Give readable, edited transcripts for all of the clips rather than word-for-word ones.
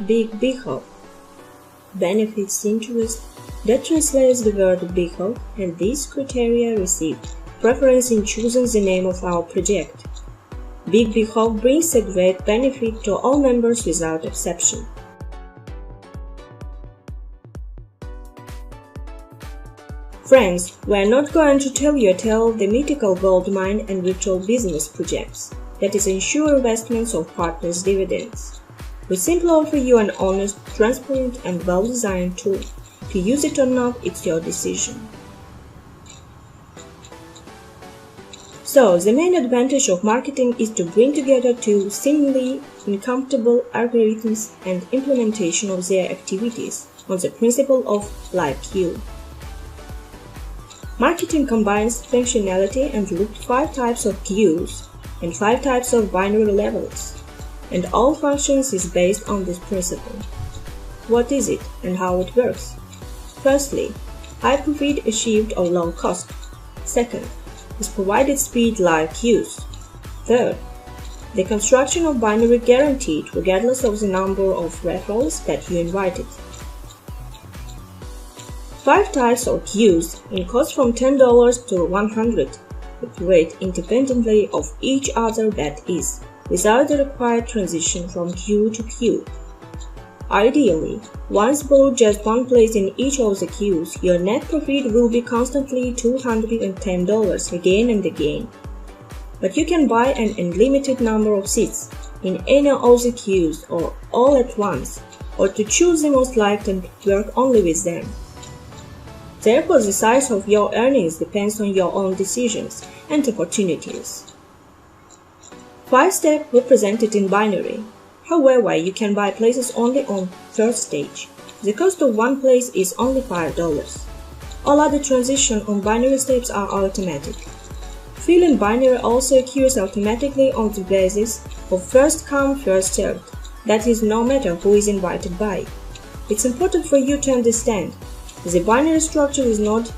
Big Behoof. Benefits interest that translates the word Behoof, and these criteria receive preference in choosing the name of our project. Big Behoof brings a great benefit to all members without exception. Friends, we are not going to tell you a tale of the mythical gold mine and virtual business projects that is ensure investments of partners' dividends. We simply offer you an honest, transparent and well-designed tool. To use it or not, it's your decision. So, the main advantage of marketing is to bring together two seemingly incompatible algorithms and implementation of their activities on the principle of SKYPE. Marketing combines functionality and looked 5 types of queues and 5 types of binary levels, and all functions is based on this principle. What is it and how it works? Firstly, high profit achieved or low cost. Second, is provided speed like queues. Third, the construction of binary guaranteed regardless of the number of referrals that you invited. 5 types of queues in cost from $10 to $100 operate independently of each other, that is, without the required transition from queue to queue. Ideally, once bought just one place in each of the queues, your net profit will be constantly $210 again and again. But you can buy an unlimited number of seats in any of the queues or all at once, or to choose the most liked and work only with them. Therefore, the size of your earnings depends on your own decisions and opportunities. 5 steps represented in binary. However, you can buy places only on first stage. The cost of one place is only $5. All other transitions on binary steps are automatic. Filling binary also occurs automatically on the basis of first come, first served. That is, no matter who is invited by. It's important for you to understand the binary structure is not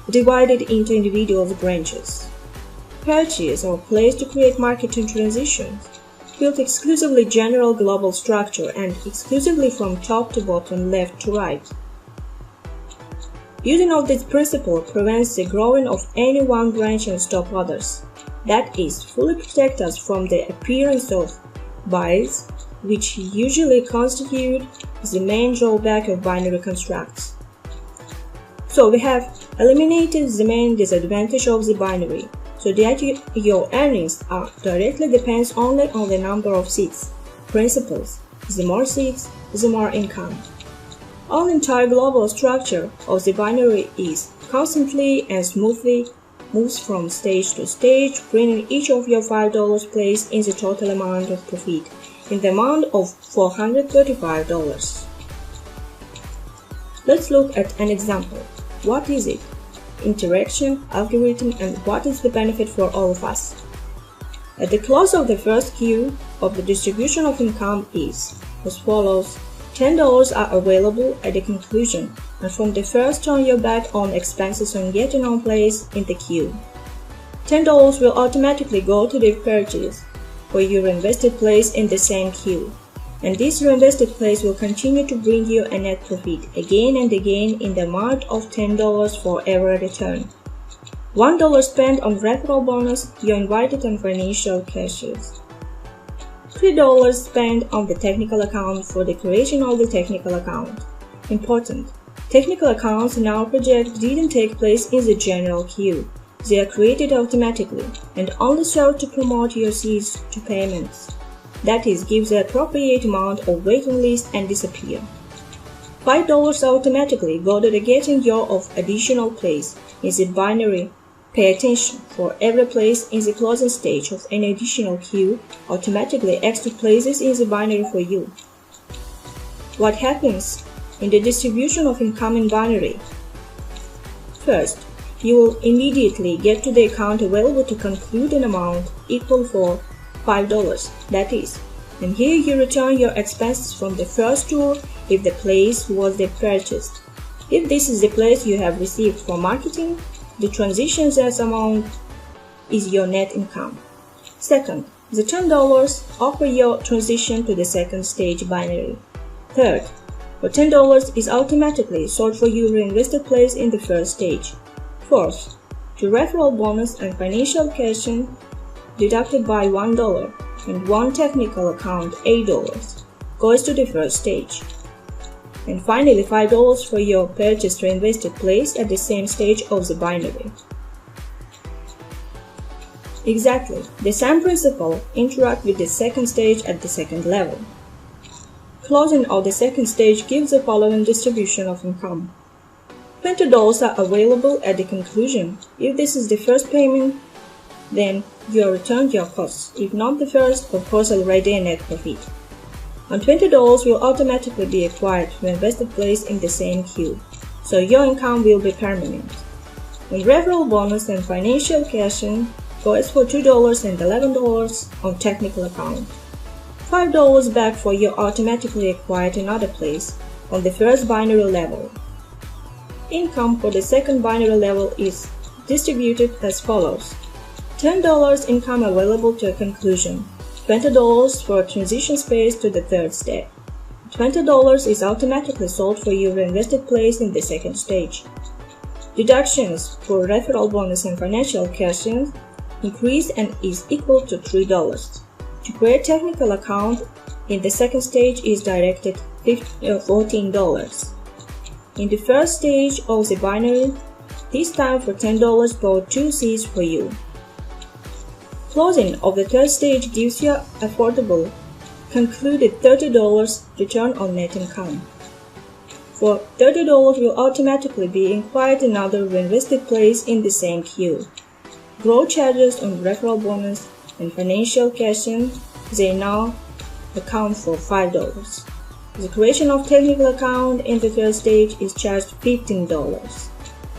divided into individual branches. Purchase or place to create marketing transitions built exclusively general global structure and exclusively from top to bottom, left to right. Using of this principle prevents the growing of any one branch and stop others. That is, fully protect us from the appearance of bias, which usually constitute the main drawback of binary constructs. So we have eliminated the main disadvantage of the binary, so that your earnings are directly depends only on the number of seats. Principles: the more seats, the more income. All entire global structure of the binary is constantly and smoothly moves from stage to stage, bringing each of your $5 placed in the total amount of profit in the amount of $435. Let's look at an example. What is it? Interaction, algorithm, and what is the benefit for all of us? At the close of the first queue of the distribution of income is as follows. $10 are available at the conclusion, and from the first turn your back on expenses on getting on place in the queue. $10 will automatically go to the purchase for your reinvested place in the same queue, and this reinvested place will continue to bring you a net profit again and again in the amount of $10 for every return. $1 spent on referral bonus, you're invited on financial cashiers. $3 spent on the technical account for the creation of the technical account. Important: technical accounts in our project didn't take place in the general queue. They are created automatically and only serve to promote your seats to payments. That is, give the appropriate amount of waiting list and disappear. $5 automatically go to the getting your of additional place in the binary. Pay attention, for every place in the closing stage of any additional queue, automatically extra places in the binary for you. What happens in the distribution of income in binary? First, you will immediately get to the account available to conclude an amount equal for $5, that is, and here you return your expenses from the first tour if the place was the purchased. If this is the place you have received for marketing, the transitions as amount is your net income. Second, the $10 offer your transition to the second stage binary. Third, for $10 is automatically sold for your reinvested place in the first stage. Fourth, the referral bonus and financial cash-in deducted by $1 and one technical account $8 goes to the first stage. And finally, $5 for your purchased reinvested place at the same stage of the binary. Exactly, the same principle interact with the second stage at the second level. Closing of the second stage gives the following distribution of income. $20 are available at the conclusion. If this is the first payment, then you are returned your costs. If not the first, of course already a net profit. And $20 will automatically be acquired to invested place in the same queue, so your income will be permanent. And referral bonus and financial cash-in goes for $2 and $11 on technical account. $5 back for your automatically acquired another place on the first binary level. Income for the second binary level is distributed as follows. $10 income available to a conclusion, $20 for transition space to the third step. $20 is automatically sold for your invested place in the second stage. Deductions for referral bonus and financial cash-in increase and is equal to $3. To create technical account in the second stage is directed $14. In the first stage of the binary, this time for $10 bought 2 seats for you. Closing of the third stage gives you affordable, concluded $30 return on net income. For $30 will automatically be acquired another reinvested place in the same queue. Growth charges on referral bonus and financial cash-in, they now account for $5. The creation of technical account in the third stage is charged $15.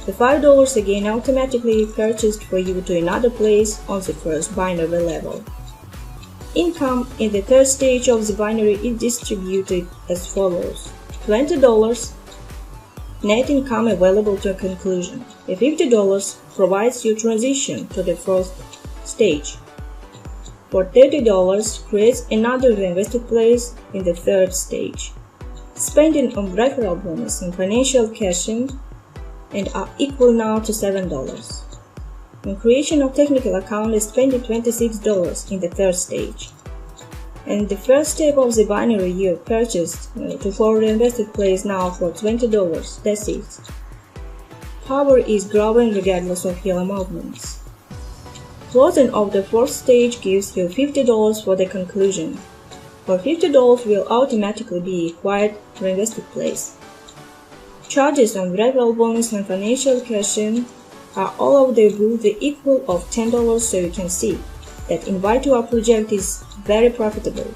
The $5 again automatically purchased for you to another place on the first binary level. Income in the third stage of the binary is distributed as follows. $20 net income available to a conclusion. $50 provides you transition to the fourth stage. For $30 creates another reinvested place in the third stage. Spending on referral bonus and financial cash-in and are equal now to $7. On creation of technical account is spending $26 in the third stage. And the first step of the binary you purchased to for reinvested place now for $20. That's it. Power is growing regardless of your movements. Closing of the fourth stage gives you $50 for the conclusion. For $50 will automatically be acquired reinvested place. Charges on referral bonus and financial cash-in are all of the above the equal of $10, so you can see that invite to our project is very profitable.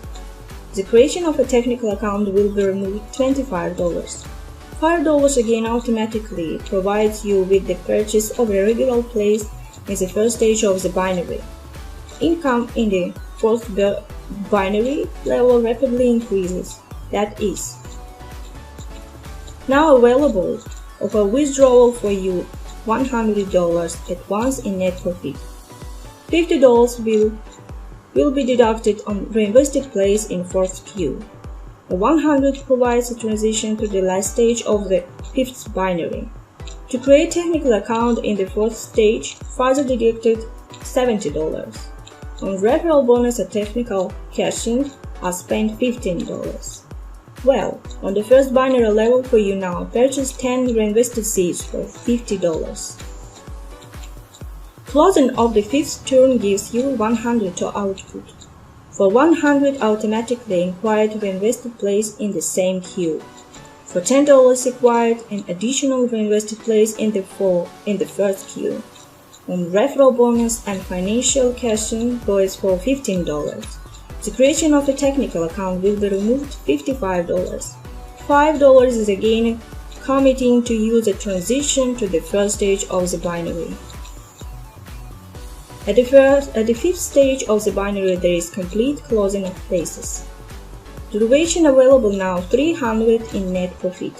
The creation of a technical account will be removed $25. $5 again automatically provides you with the purchase of a regular place in the first stage of the binary. Income in the fourth binary level rapidly increases, that is, now available of a withdrawal for you $100 at once in net profit. $50 will be deducted on reinvested place in fourth queue. The $100 provides a transition to the last stage of the fifth binary. To create technical account in the fourth stage, further deducted $70. On referral bonus and technical cash-in are spent $15. Well, on the first binary level for you now, purchase 10 reinvested seats for $50. Closing of the fifth turn gives you $100 to output. For $100 automatically acquired reinvested place in the same queue. For $10 acquired an additional reinvested place in the first queue. On referral bonus and financial cash-in goes for $15. The creation of a technical account will be removed $55. $5 is again committing to use a transition to the first stage of the binary. At the fifth stage of the binary there is complete closing of places. Duration available now $300 in net profit.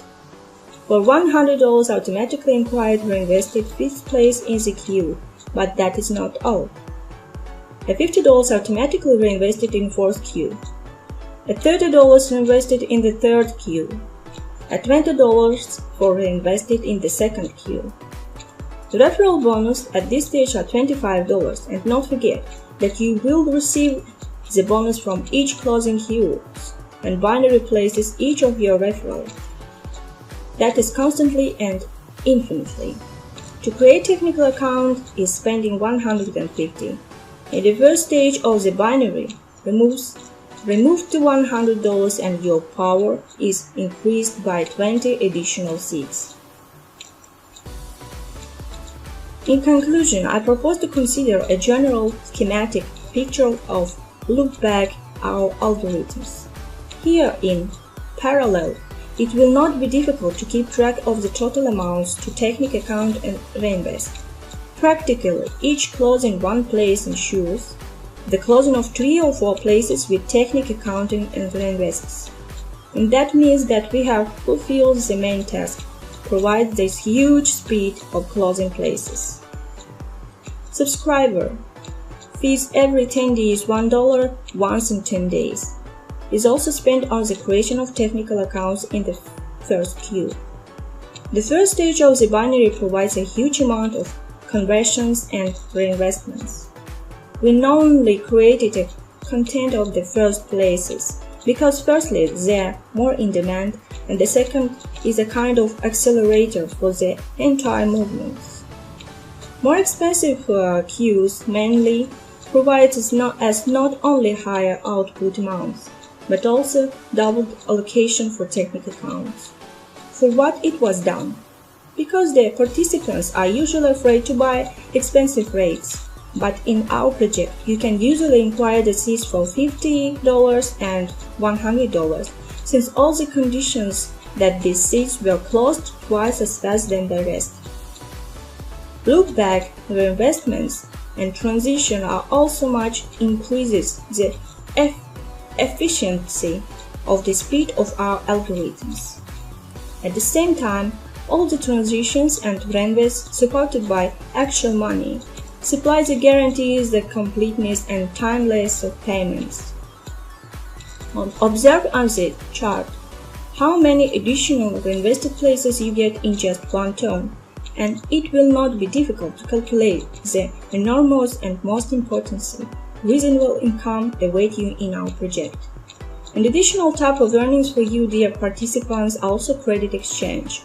For $100 automatically acquired reinvested fifth place in the queue, but that is not all. A $50 automatically reinvested in fourth queue. at $30 invested in the third queue, at $20 for reinvested in the second queue. The referral bonus at this stage are $25, and don't forget that you will receive the bonus from each closing queue when binary replaces each of your referrals. That is constantly and infinitely. To create technical account is spending $150. In the first stage of the binary, remove the $100 and your power is increased by 20 additional seats. In conclusion, I propose to consider a general schematic picture of loopback our algorithms. Here in parallel, it will not be difficult to keep track of the total amounts to technical account and reinvest. Practically, each close in one place ensures the closing of 3 or 4 places with technical accounting and reinvests. And that means that we have fulfilled the main task, provide this huge speed of closing places. Subscriber fees every 10 days $1 once in 10 days. Is also spent on the creation of technical accounts in the first queue. The first stage of the binary provides a huge amount of conversions and reinvestments. We normally created a content of the first places because firstly they are more in demand, and the second is a kind of accelerator for the entire movements. More expensive queues mainly provide us not only higher output amounts, but also doubled allocation for technical accounts. For what it was done? Because the participants are usually afraid to buy expensive rates, but in our project you can usually acquire the seats for $50 and $100, since all the conditions that these seats were closed twice as fast than the rest. Loopback reinvestments and transition are also much increases the efficiency of the speed of our algorithms. At the same time, all the transitions and reinvests supported by actual money supply the guarantees the completeness and timeless of payments. Observe on the chart how many additional reinvested places you get in just one turn, and it will not be difficult to calculate the enormous and most importantly, reasonable income await you in our project. An additional type of earnings for you, dear participants, also credit exchange.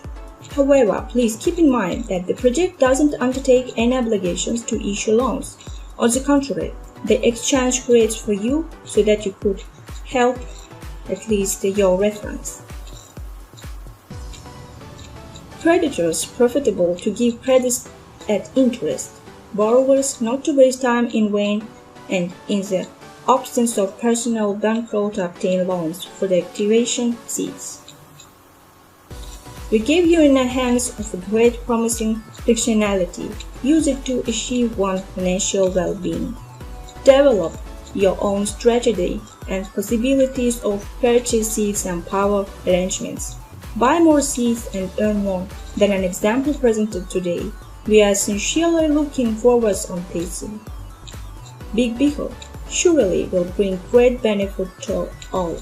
However, please keep in mind that the project doesn't undertake any obligations to issue loans. On the contrary, the exchange creates for you so that you could help at least your reference. Creditors profitable to give credits at interest, borrowers not to waste time in vain, and in the absence of personal bankroll to obtain loans for the activation seats. We gave you in the hands of a great promising functionality. Use it to achieve one's financial well-being. Develop your own strategy and possibilities of purchase seats and power arrangements. Buy more seats and earn more than an example presented today. We are sincerely looking forward on PC. Big Behoof surely will bring great benefit to all.